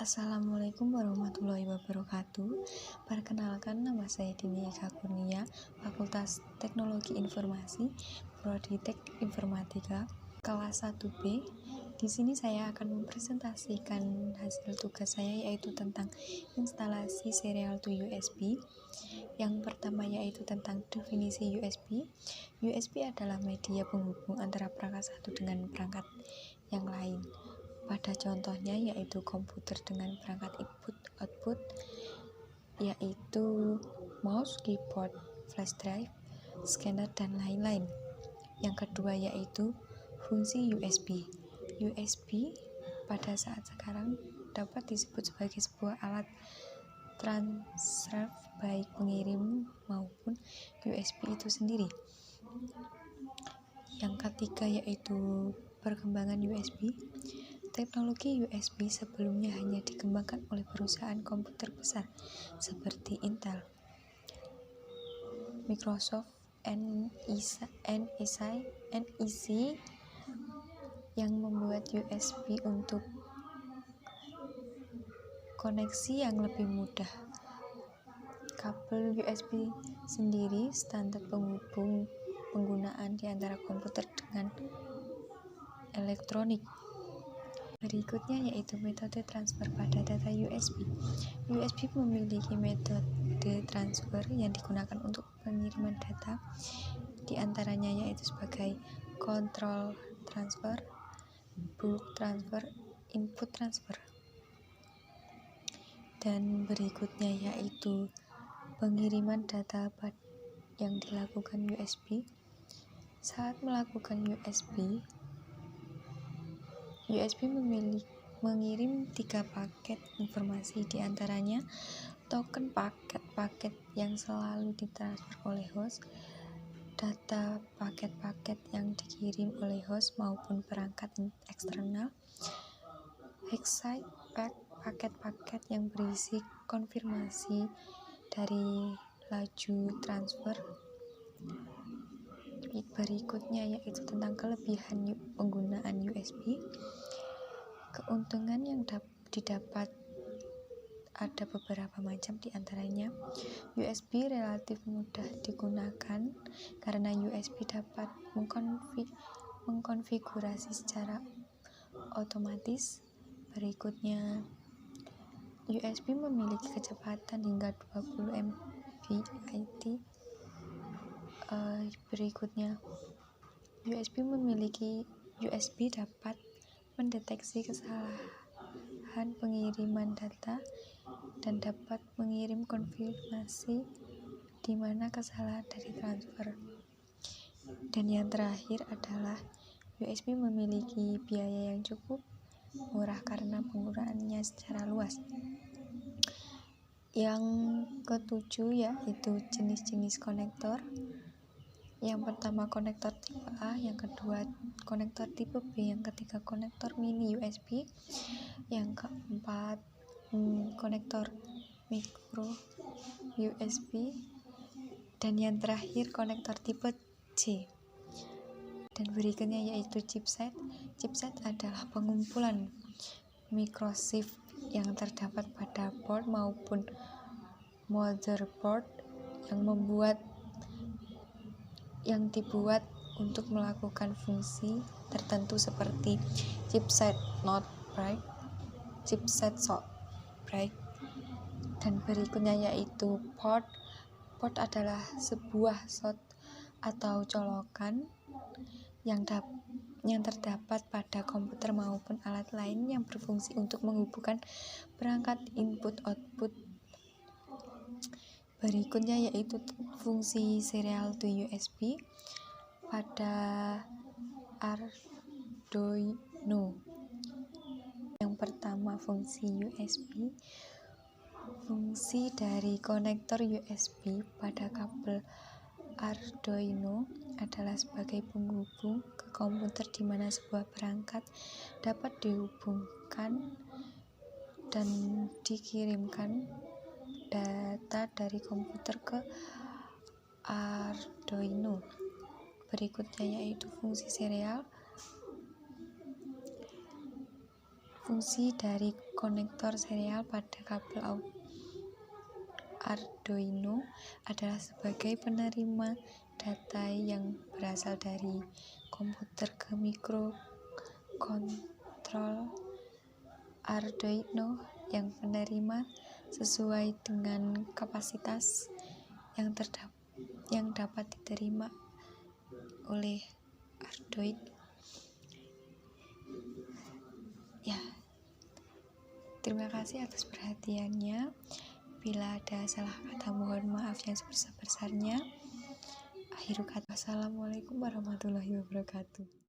Assalamualaikum warahmatullahi wabarakatuh. Perkenalkan, nama saya Dini Eka Kurnia, Fakultas Teknologi Informasi, Prodi Teknik Informatika, kelas 1B. Di sini saya akan mempresentasikan hasil tugas saya, yaitu tentang instalasi serial to USB. Yang pertama yaitu tentang definisi USB. USB adalah media penghubung antara perangkat satu dengan perangkat yang lain. Pada contohnya yaitu komputer dengan perangkat input-output, yaitu mouse, keyboard, flash drive, scanner, dan lain-lain. Yang kedua yaitu fungsi USB. USB pada saat sekarang dapat disebut sebagai sebuah alat transfer baik pengirim maupun USB itu sendiri. Yang ketiga yaitu perkembangan USB. Teknologi USB sebelumnya hanya dikembangkan oleh perusahaan komputer besar seperti Intel, Microsoft, NEC yang membuat USB untuk koneksi yang lebih mudah. Kabel USB sendiri standar penghubung penggunaan di antara komputer dengan elektronik. Berikutnya yaitu metode transfer pada data USB. USB memiliki metode transfer yang digunakan untuk pengiriman data, di antaranya yaitu sebagai control transfer, bulk transfer, input transfer. Dan berikutnya yaitu pengiriman data yang dilakukan USB. Saat melakukan USB mengirim 3 paket informasi, diantaranya token paket-paket yang selalu ditransfer oleh host, data paket-paket yang dikirim oleh host maupun perangkat eksternal, excite paket-paket yang berisi konfirmasi dari laju transfer. Berikutnya yaitu tentang kelebihan penggunaan USB. Keuntungan yang didapat ada beberapa macam, diantaranya USB relatif mudah digunakan karena USB dapat mengkonfigurasi secara otomatis. Berikutnya, USB memiliki kecepatan hingga 20 Mbit. Berikutnya, USB dapat mendeteksi kesalahan pengiriman data dan dapat mengirim konfirmasi di mana kesalahan dari transfer. Dan yang terakhir adalah USB memiliki biaya yang cukup murah karena penggunaannya secara luas. Yang ketujuh yaitu jenis-jenis konektor. Yang pertama konektor tipe A, yang kedua konektor tipe B, yang ketiga konektor mini USB, yang keempat konektor micro USB, dan yang terakhir konektor tipe C. Dan berikutnya yaitu chipset. Chipset adalah pengumpulan microchip yang terdapat pada board maupun motherboard yang dibuat untuk melakukan fungsi tertentu seperti chipset not bright, chipset short bright. Dan berikutnya yaitu port. Port adalah sebuah slot atau colokan yang terdapat pada komputer maupun alat lain yang berfungsi untuk menghubungkan perangkat input-output. Berikutnya yaitu fungsi serial to USB pada Arduino. Yang pertama fungsi USB. Fungsi dari konektor USB pada kabel Arduino adalah sebagai penghubung ke komputer di mana sebuah perangkat dapat dihubungkan dan dikirimkan data dari komputer ke Arduino. Berikutnya yaitu fungsi serial. Fungsi dari konektor serial pada kabel Arduino adalah sebagai penerima data yang berasal dari komputer ke mikrokontrol Arduino yang penerima sesuai dengan kapasitas yang dapat diterima oleh Arduino. Ya, terima kasih atas perhatiannya. Bila ada salah kata, mohon maaf yang sebesar-besarnya. Akhirul kata, wassalamualaikum warahmatullahi wabarakatuh.